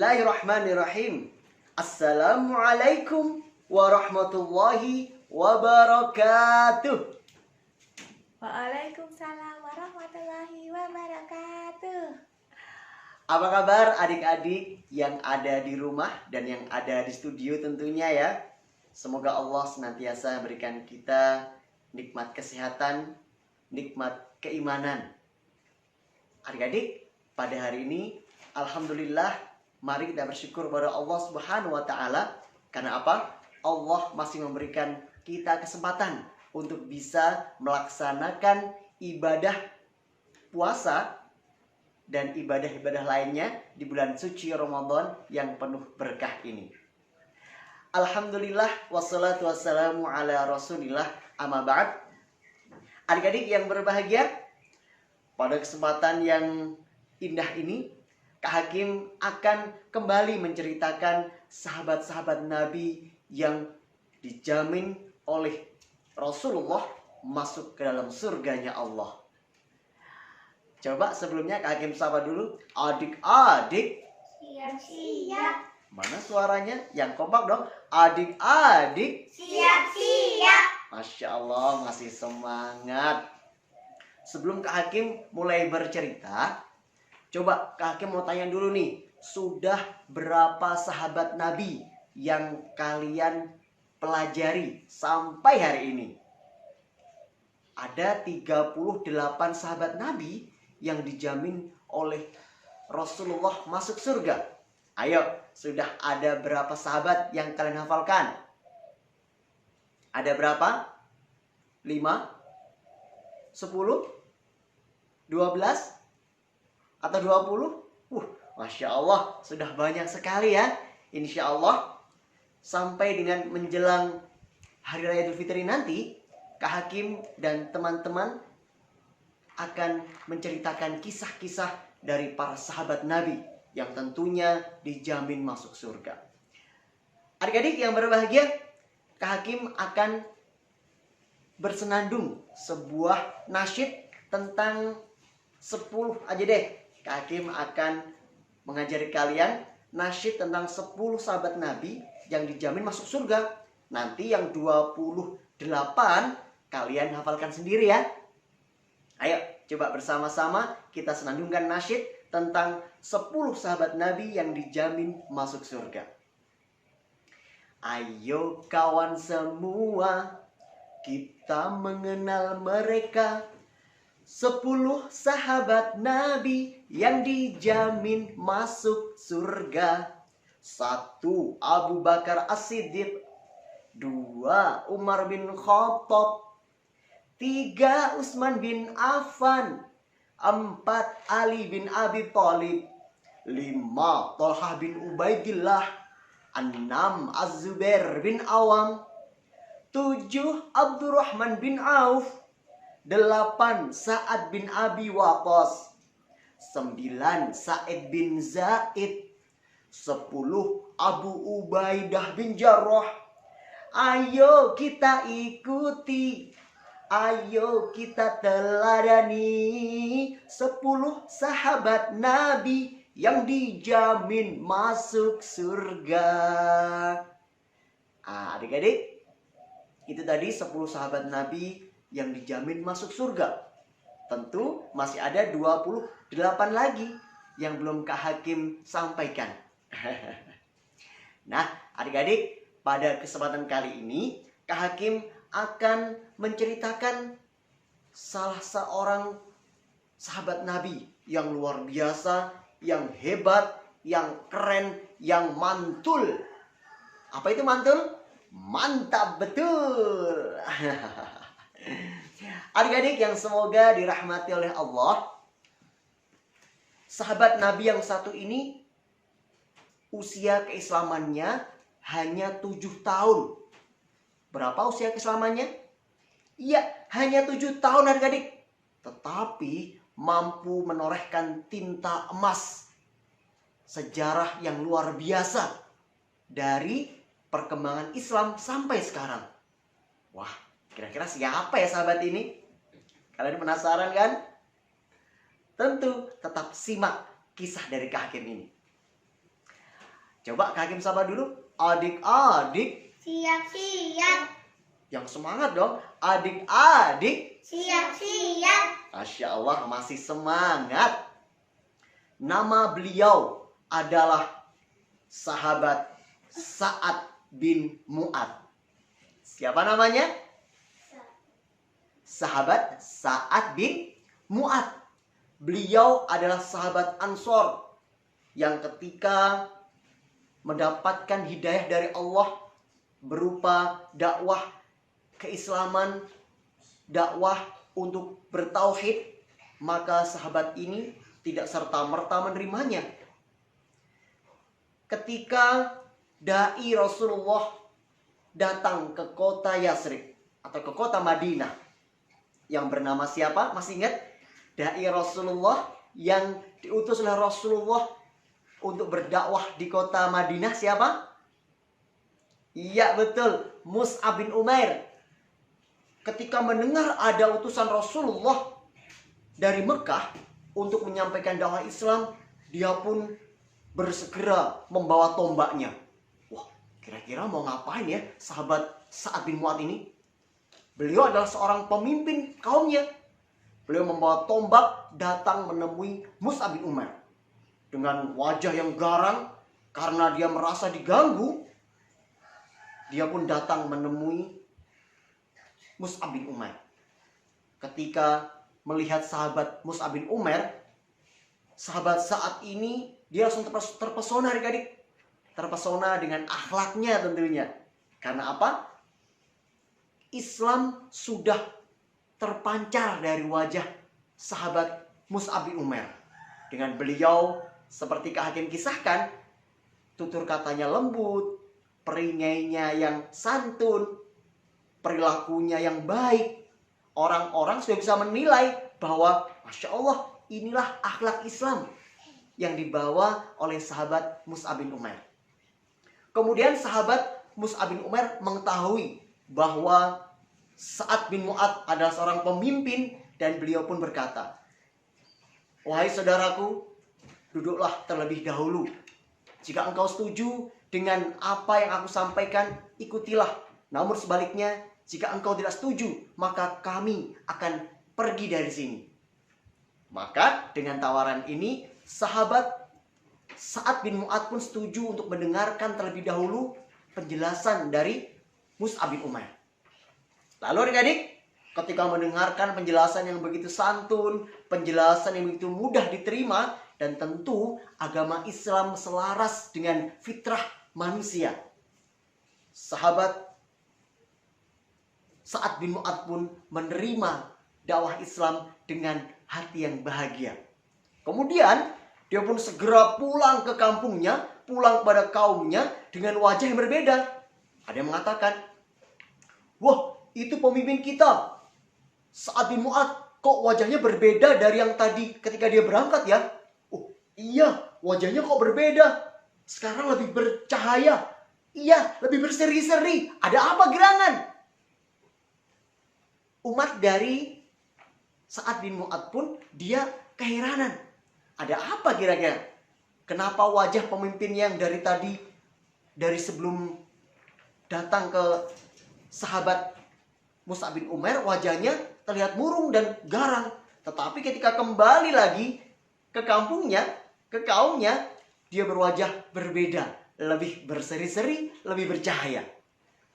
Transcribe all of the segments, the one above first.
Bismillahirrahmanirrahim. Assalamualaikum warahmatullahi wabarakatuh. Waalaikumsalam warahmatullahi wabarakatuh. Apa kabar adik-adik yang ada di rumah dan yang ada di studio tentunya ya. Semoga Allah senantiasa berikan kita nikmat kesehatan, nikmat keimanan. Adik-adik, pada hari ini alhamdulillah mari kita bersyukur kepada Allah Subhanahu wa taala. Karena apa? Allah masih memberikan kita kesempatan untuk bisa melaksanakan ibadah puasa dan ibadah-ibadah lainnya di bulan suci Ramadan yang penuh berkah ini. Alhamdulillah wassalatu wassalamu ala Rasulillah, amma ba'd. Adik-adik yang berbahagia, pada kesempatan yang indah ini Kak Hakim akan kembali menceritakan sahabat-sahabat Nabi yang dijamin oleh Rasulullah masuk ke dalam surganya Allah. Coba sebelumnya Kak Hakim sapa dulu. Adik-adik. Siap-siap. Mana suaranya? Yang kompak dong. Adik-adik. Siap-siap. Masya Allah, masih semangat. Sebelum Kak Hakim mulai bercerita, coba Kak Hakim mau tanya dulu nih. Sudah berapa sahabat Nabi yang kalian pelajari sampai hari ini? Ada 38 sahabat Nabi yang dijamin oleh Rasulullah masuk surga. Ayo, sudah ada berapa sahabat yang kalian hafalkan? Ada berapa? 5? 10? 12? Atau 20? Masya Allah, sudah banyak sekali ya. Insya Allah, sampai dengan menjelang Hari Raya Idul Fitri nanti, Kak Hakim dan teman-teman akan menceritakan kisah-kisah dari para sahabat Nabi yang tentunya dijamin masuk surga. Adik-adik yang berbahagia, Kak Hakim akan bersenandung sebuah nasyid tentang 10 aja deh. Kak Hakim akan mengajari kalian nasyid tentang 10 sahabat Nabi yang dijamin masuk surga. Nanti yang 28 kalian hafalkan sendiri ya. Ayo, coba bersama-sama kita senandungkan nasyid tentang 10 sahabat Nabi yang dijamin masuk surga. Ayo kawan semua, kita mengenal mereka. 10 sahabat Nabi yang dijamin masuk surga. 1. Abu Bakar As-Siddiq. 2. Umar bin Khattab. 3. Utsman bin Affan. 4. Ali bin Abi Thalib. 5. Thalhah bin Ubaidillah. 6. Az-Zubair bin Awam. 7. Abdurrahman bin Auf. 8. Sa'ad bin Abi Waqqas. 9. Sa'id bin Zaid. 10. Abu Ubaidah bin Jarrah. Ayo kita ikuti, ayo kita teladani 10 sahabat Nabi yang dijamin masuk surga. Adik-adik, itu tadi 10 sahabat Nabi yang dijamin masuk surga. Tentu masih ada 28 lagi yang belum Kak Hakim sampaikan. Nah, adik-adik, pada kesempatan kali ini Kak Hakim akan menceritakan salah seorang sahabat Nabi yang luar biasa, yang hebat, yang keren, yang mantul. Apa itu mantul? Mantap betul. Adik-adik yang semoga dirahmati oleh Allah, sahabat Nabi yang satu ini usia keislamannya hanya 7 tahun. Berapa usia keislamannya? Iya, hanya 7 tahun adik-adik. Tetapi mampu menorehkan tinta emas sejarah yang luar biasa dari perkembangan Islam sampai sekarang. Wah, kira-kira siapa ya sahabat ini? Kalian penasaran kan? Tentu tetap simak kisah dari Kak Hakim ini. Coba Kak Hakim sapa dulu. Adik-adik. Siap-siap. Yang semangat dong. Adik-adik. Siap-siap. Masya Allah, masih semangat. Nama beliau adalah sahabat Sa'ad bin Mu'ad. Siapa namanya? Sahabat Sa'ad bin Mu'ad. Beliau adalah sahabat Ansor yang ketika mendapatkan hidayah dari Allah berupa dakwah keislaman, dakwah untuk bertauhid, maka sahabat ini tidak serta-merta menerimanya. Ketika dai Rasulullah datang ke kota Yasrib atau ke kota Madinah yang bernama siapa? Masih ingat? Dai Rasulullah yang diutus oleh Rasulullah untuk berdakwah di kota Madinah siapa? Iya betul, Mus'ab bin Umair. Ketika mendengar ada utusan Rasulullah dari Mekah untuk menyampaikan dakwah Islam, dia pun bersegera membawa tombaknya. Wah, kira-kira mau ngapain ya sahabat Sa'ad bin Mu'ad ini? Beliau adalah seorang pemimpin kaumnya. Beliau membawa tombak datang menemui Mus'ab bin Umair. Dengan wajah yang garang karena dia merasa diganggu, dia pun datang menemui Mus'ab bin Umair. Ketika melihat sahabat Mus'ab bin Umair, sahabat Sa'ad ini dia langsung terpesona adik-adik. Terpesona dengan akhlaknya tentunya. Karena apa? Islam sudah terpancar dari wajah sahabat Mus'ab bin Umair. Dengan beliau, seperti Kak Hakim kisahkan, tutur katanya lembut, peringainya yang santun, perilakunya yang baik. Orang-orang sudah bisa menilai bahwa Masya Allah, inilah akhlak Islam yang dibawa oleh sahabat Mus'ab bin Umair. Kemudian sahabat Mus'ab bin Umair mengetahui bahwa Sa'ad bin Mu'ad adalah seorang pemimpin dan beliau pun berkata, "Wahai saudaraku, duduklah terlebih dahulu. Jika engkau setuju dengan apa yang aku sampaikan, ikutilah. Namun sebaliknya, jika engkau tidak setuju, maka kami akan pergi dari sini." Maka dengan tawaran ini, sahabat Sa'ad bin Mu'ad pun setuju untuk mendengarkan terlebih dahulu penjelasan dari Mus'ab bin Umair. Lalu adik-adik, ketika mendengarkan penjelasan yang begitu santun, penjelasan yang begitu mudah diterima, dan tentu agama Islam selaras dengan fitrah manusia, sahabat Sa'ad bin Mu'ad pun menerima dakwah Islam dengan hati yang bahagia. Kemudian dia pun segera pulang ke kampungnya, pulang kepada kaumnya dengan wajah yang berbeda. Ada yang mengatakan, "Wah, itu pemimpin kita, Sa'ad bin Mu'ad, kok wajahnya berbeda dari yang tadi ketika dia berangkat ya? Oh iya, wajahnya kok berbeda. Sekarang lebih bercahaya. Iya, lebih berseri-seri. Ada apa gerangan?" Umat dari Sa'ad bin Mu'ad pun dia keheranan. Ada apa kira-kira? Kenapa wajah pemimpin yang dari tadi, dari sebelum datang ke sahabat Mus'ab bin Umair, wajahnya terlihat murung dan garang. Tetapi ketika kembali lagi ke kampungnya, ke kaumnya, dia berwajah berbeda. Lebih berseri-seri, lebih bercahaya.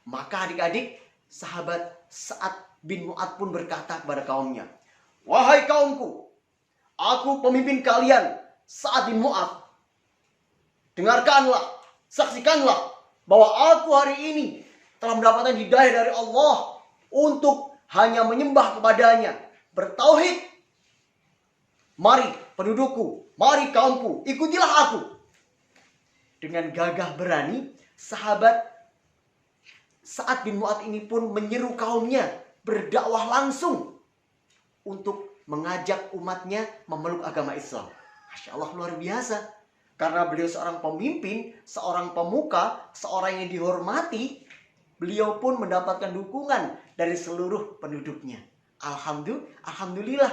Maka adik-adik, sahabat Sa'ad bin Mu'ad pun berkata kepada kaumnya, "Wahai kaumku, aku pemimpin kalian, Sa'ad bin Mu'ad. Dengarkanlah, saksikanlah bahwa aku hari ini telah mendapatkan hidayah dari Allah untuk hanya menyembah kepadanya, bertauhid. Mari pendudukku, mari kaumku, ikutilah aku." Dengan gagah berani, sahabat Sa'ad bin Mu'ad ini pun menyeru kaumnya berdakwah langsung untuk mengajak umatnya memeluk agama Islam. Masya Allah, luar biasa. Karena beliau seorang pemimpin, seorang pemuka, seorang yang dihormati, beliau pun mendapatkan dukungan dari seluruh penduduknya. Alhamdulillah.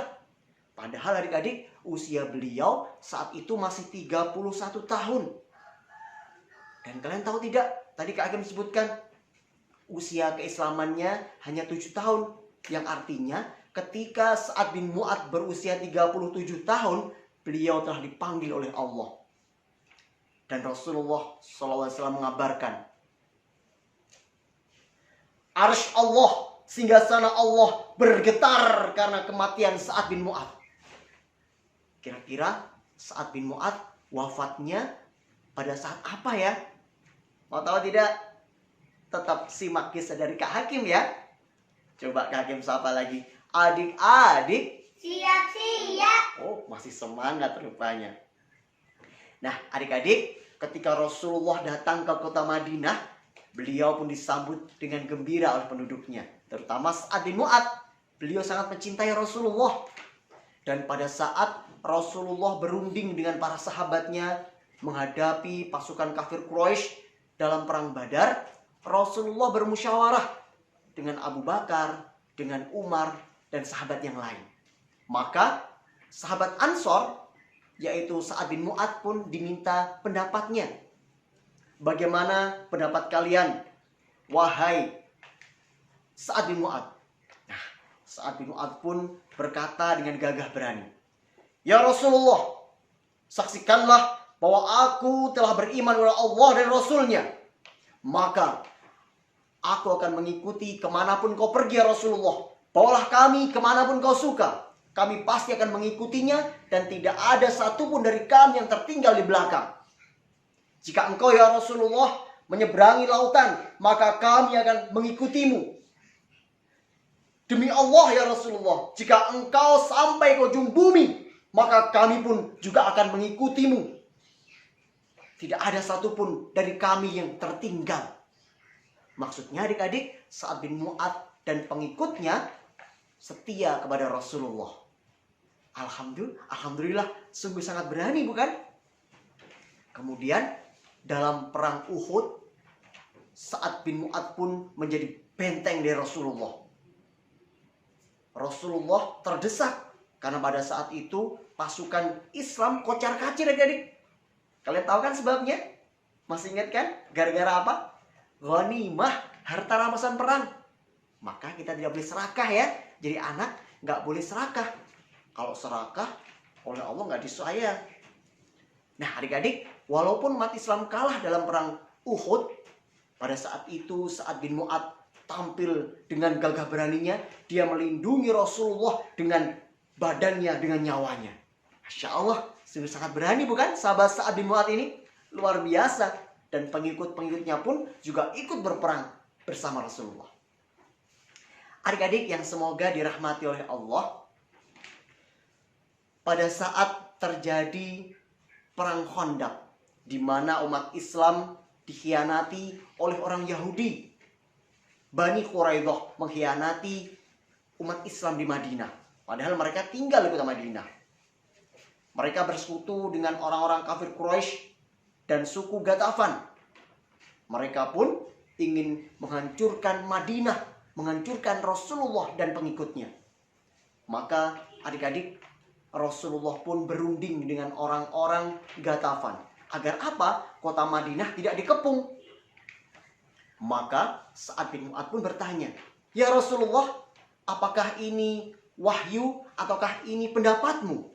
Padahal adik-adik, usia beliau saat itu masih 31 tahun. Dan kalian tahu tidak, tadi Kak Agam sebutkan usia keislamannya hanya 7 tahun. Yang artinya ketika Sa'ad bin Mu'adz berusia 37 tahun, beliau telah dipanggil oleh Allah. Dan Rasulullah SAW mengabarkan, Arsy Allah, singgasana Allah bergetar karena kematian Sa'ad bin Mu'adz. Kira-kira Sa'ad bin Mu'adz wafatnya pada saat apa ya? Mau tahu tidak? Tetap simak kisah dari Kak Hakim ya. Coba Kak Hakim sapa lagi. Adik-adik. Siap-siap. Oh, masih semangat rupanya. Nah, adik-adik, ketika Rasulullah datang ke kota Madinah, beliau pun disambut dengan gembira oleh penduduknya. Terutama Sa'ad bin Mu'adz. Beliau sangat mencintai Rasulullah. Dan pada saat Rasulullah berunding dengan para sahabatnya menghadapi pasukan kafir Quraisy dalam perang Badar, Rasulullah bermusyawarah dengan Abu Bakar, dengan Umar, dan sahabat yang lain. Maka sahabat Ansor, yaitu Sa'ad bin Mu'adz pun diminta pendapatnya. Bagaimana pendapat kalian, wahai Sa'ad bin Mu'adz? Nah, Sa'ad bin Mu'adz pun berkata dengan gagah berani, Ya Rasulullah, saksikanlah bahwa aku telah beriman kepada Allah dan Rasulnya. Maka aku akan mengikuti kemanapun kau pergi ya Rasulullah. Bawalah kami kemanapun kau suka. Kami pasti akan mengikutinya dan tidak ada satupun dari kami yang tertinggal di belakang. Jika engkau ya Rasulullah menyeberangi lautan, maka kami akan mengikutimu. Demi Allah ya Rasulullah, jika engkau sampai ke ujung bumi, maka kami pun juga akan mengikutimu. Tidak ada satupun dari kami yang tertinggal. Maksudnya adik-adik, Sa'ad bin Mu'adz dan pengikutnya setia kepada Rasulullah. Alhamdulillah, sungguh sangat berani bukan? Kemudian dalam perang Uhud, Sa'ad bin Mu'adz pun menjadi benteng dari Rasulullah. Rasulullah terdesak karena pada saat itu pasukan Islam kocar-kacir adik-adik. Kalian tahu kan sebabnya? Masih ingat kan? Gara-gara apa? Ghanimah, harta rampasan perang. Maka kita tidak boleh serakah ya. Jadi anak nggak boleh serakah. Kalau serakah, oleh Allah nggak disayang. Nah adik-adik, walaupun umat Islam kalah dalam perang Uhud, pada saat itu Sa'ad bin Mu'adz tampil dengan gagah beraninya. Dia melindungi Rasulullah dengan badannya, dengan nyawanya. Masya Allah, sungguh sangat berani bukan sahabat Sa'ad bin Mu'adz ini? Luar biasa. Dan pengikut-pengikutnya pun juga ikut berperang bersama Rasulullah. Adik-adik yang semoga dirahmati oleh Allah, pada saat terjadi perang Khandaq, di mana umat Islam dikhianati oleh orang Yahudi, Bani Quraidah mengkhianati umat Islam di Madinah. Padahal mereka tinggal di kota Madinah. Mereka bersekutu dengan orang-orang kafir Quraisy dan suku Ghatafan. Mereka pun ingin menghancurkan Madinah, menghancurkan Rasulullah dan pengikutnya. Maka adik-adik, Rasulullah pun berunding dengan orang-orang Ghatafan. Agar apa? Kota Madinah tidak dikepung. Maka Sa'ad bin Mu'adz pun bertanya, Ya Rasulullah, apakah ini wahyu ataukah ini pendapatmu?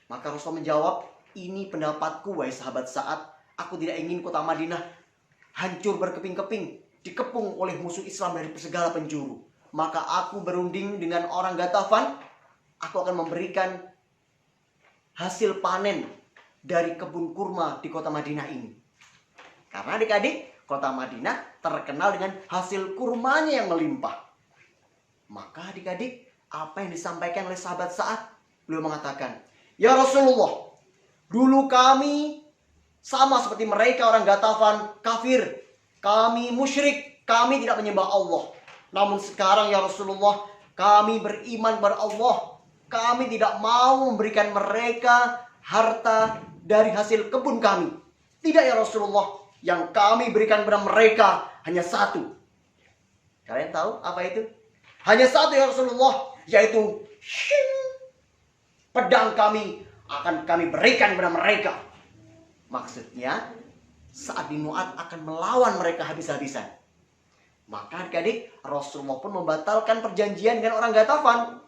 Maka Rasul menjawab, ini pendapatku wahai sahabat Sa'ad. Aku tidak ingin kota Madinah hancur berkeping-keping, dikepung oleh musuh Islam dari segala penjuru. Maka aku berunding dengan orang Ghatafan. Aku akan memberikan hasil panen dari kebun kurma di kota Madinah ini. Karena adik-adik, kota Madinah terkenal dengan hasil kurmanya yang melimpah. Maka adik-adik, apa yang disampaikan oleh sahabat Sa'ad? Beliau mengatakan, Ya Rasulullah, dulu kami sama seperti mereka orang Ghatafan, kafir. Kami musyrik, kami tidak menyembah Allah. Namun sekarang ya Rasulullah, kami beriman kepada Allah. Kami tidak mau memberikan mereka harta dari hasil kebun kami. Tidak ya Rasulullah, yang kami berikan kepada mereka hanya satu. Kalian tahu apa itu? Hanya satu ya Rasulullah, yaitu pedang kami akan kami berikan kepada mereka. Maksudnya, Sa'ad bin Mu'adz akan melawan mereka habis-habisan. Maka adik-adik, Rasulullah pun membatalkan perjanjian dengan orang Ghatafan.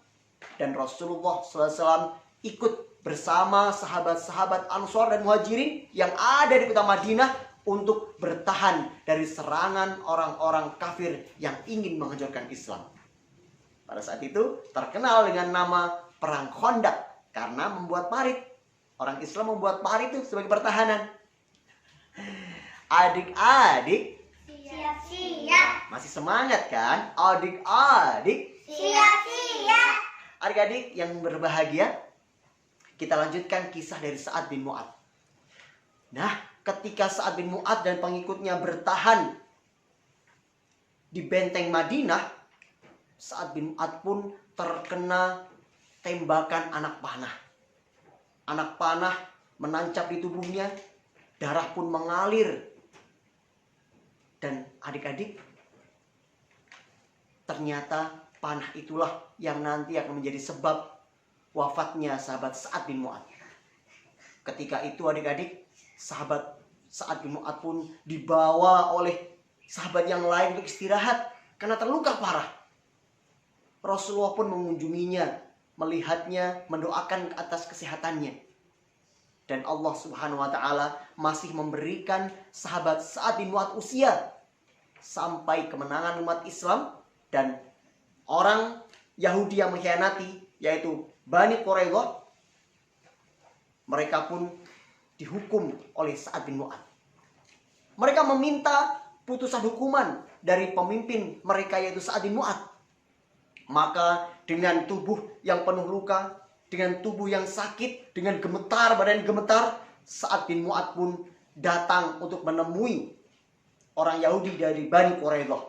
Dan Rasulullah SAW ikut bersama sahabat-sahabat Ansor dan Muhajirin yang ada di kota Madinah untuk bertahan dari serangan orang-orang kafir yang ingin menghancurkan Islam. Pada saat itu terkenal dengan nama Perang Khandaq karena membuat parit. Orang Islam membuat parit itu sebagai pertahanan. Adik-adik, Siap-siap. masih semangat kan? Adik-adik, Siap-siap. adik-adik yang berbahagia, kita lanjutkan kisah dari Sa'ad bin Mu'adz. Nah, ketika Sa'ad bin Mu'adz dan pengikutnya bertahan di benteng Madinah, Sa'ad bin Mu'adz pun terkena tembakan anak panah. Anak panah menancap di tubuhnya, darah pun mengalir. Dan adik-adik, ternyata panah itulah yang nanti akan menjadi sebab wafatnya sahabat Sa'ad bin Mu'adz. Ketika itu adik-adik, sahabat Sa'ad bin Mu'adz pun dibawa oleh sahabat yang lain untuk istirahat karena terluka parah. Rasulullah pun mengunjunginya, melihatnya, mendoakan atas kesehatannya. Dan Allah Subhanahu wa Ta'ala masih memberikan sahabat Sa'ad bin Mu'adz usia sampai kemenangan umat Islam. Dan orang Yahudi yang mengkhianati, yaitu Bani Quraidah, mereka pun dihukum oleh Sa'ad bin Mu'adz. Mereka meminta putusan hukuman dari pemimpin mereka, yaitu Sa'ad bin Mu'adz. Maka dengan tubuh yang penuh luka, dengan tubuh yang sakit, dengan gemetar, badan gemetar, Sa'ad bin Mu'adz pun datang untuk menemui orang Yahudi dari Bani Quraidah.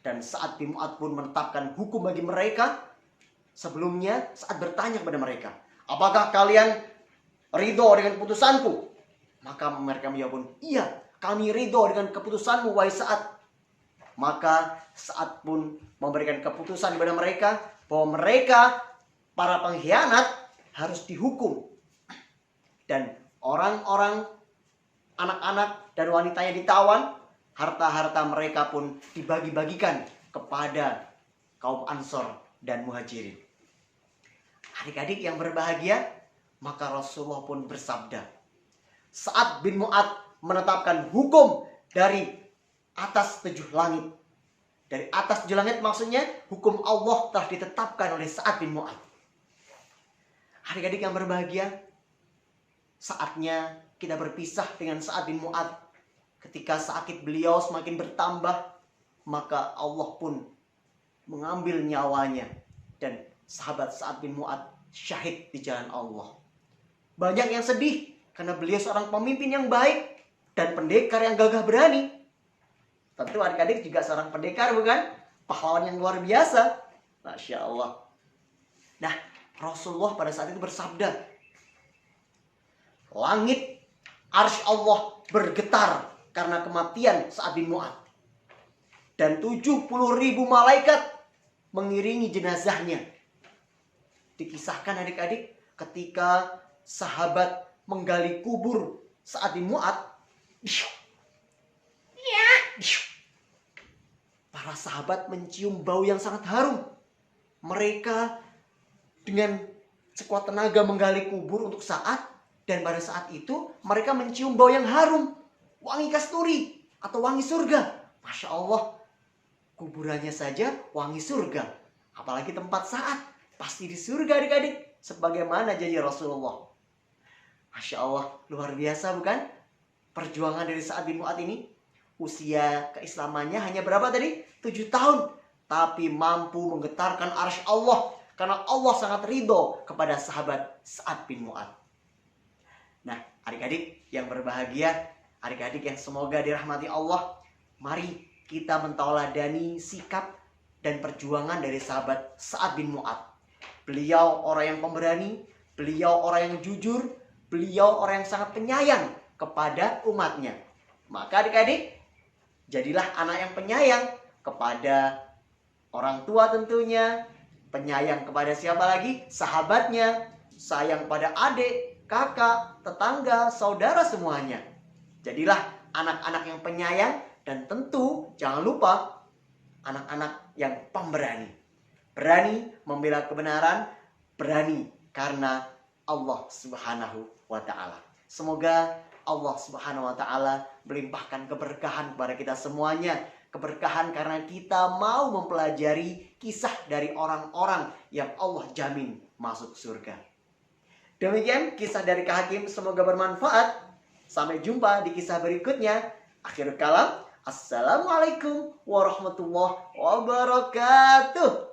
Dan Sa'ad bin Mu'adz pun menetapkan hukum bagi mereka. Sebelumnya Sa'ad bertanya kepada mereka, apakah kalian ridho dengan keputusanku? Maka mereka menjawab pun, iya, kami ridho dengan keputusanmu, wahai Sa'ad. Maka Sa'ad pun memberikan keputusan kepada mereka bahwa mereka, para pengkhianat, harus dihukum. Dan orang-orang, anak-anak dan wanitanya ditawan. Harta-harta mereka pun dibagi-bagikan kepada kaum Ansor dan Muhajirin. Adik-adik yang berbahagia, maka Rasulullah pun bersabda, Sa'ad bin Mu'adz menetapkan hukum dari atas 7 langit. Dari atas 7 langit maksudnya hukum Allah telah ditetapkan oleh Sa'ad bin Mu'adz. Adik-adik yang berbahagia, saatnya kita berpisah dengan Sa'ad bin Mu'adz. Ketika sakit beliau semakin bertambah, maka Allah pun mengambil nyawanya. Dan sahabat Sa'ad bin Mu'adz syahid di jalan Allah. Banyak yang sedih karena beliau seorang pemimpin yang baik dan pendekar yang gagah berani. Tentu adik-adik juga seorang pendekar, bukan? Pahlawan yang luar biasa. Masya Allah. Nah, Rasulullah pada saat itu bersabda, langit arsy Allah bergetar karena kematian Sa'ad bin Mu'adz. Dan 70.000 malaikat mengiringi jenazahnya. Dikisahkan adik-adik, ketika sahabat menggali kubur Sa'ad bin Mu'adz, para sahabat mencium bau yang sangat harum. Mereka dengan sekuat tenaga menggali kubur untuk Sa'ad. Dan pada saat itu mereka mencium bau yang harum, wangi kasturi atau wangi surga. Masya Allah, kuburannya saja wangi surga, apalagi tempat Sa'ad, pasti di surga adik-adik, sebagaimana janji Rasulullah. Masya Allah, luar biasa bukan? Perjuangan dari Sa'ad bin Mu'adz ini. Usia keislamannya hanya berapa tadi? 7 tahun. Tapi mampu menggetarkan arsy Allah, karena Allah sangat ridho kepada sahabat Sa'ad bin Mu'adz. Nah, adik-adik yang berbahagia, adik-adik yang semoga dirahmati Allah, mari kita mentauladani sikap dan perjuangan dari sahabat Sa'ad bin Mu'adz. Beliau orang yang pemberani, beliau orang yang jujur, beliau orang yang sangat penyayang kepada umatnya. Maka adik-adik, jadilah anak yang penyayang kepada orang tua tentunya, penyayang kepada siapa lagi? Sahabatnya, sayang pada adik, kakak, tetangga, saudara semuanya. Jadilah anak-anak yang penyayang, dan tentu jangan lupa anak-anak yang pemberani. Berani membela kebenaran, berani karena Allah Subhanahu wa Ta'ala. Semoga Allah Subhanahu wa Ta'ala melimpahkan keberkahan kepada kita semuanya. Keberkahan karena kita mau mempelajari kisah dari orang-orang yang Allah jamin masuk surga. Demikian kisah dari Kak Hakim, semoga bermanfaat. Sampai jumpa di kisah berikutnya. Akhirul kalam, assalamualaikum warahmatullahi wabarakatuh.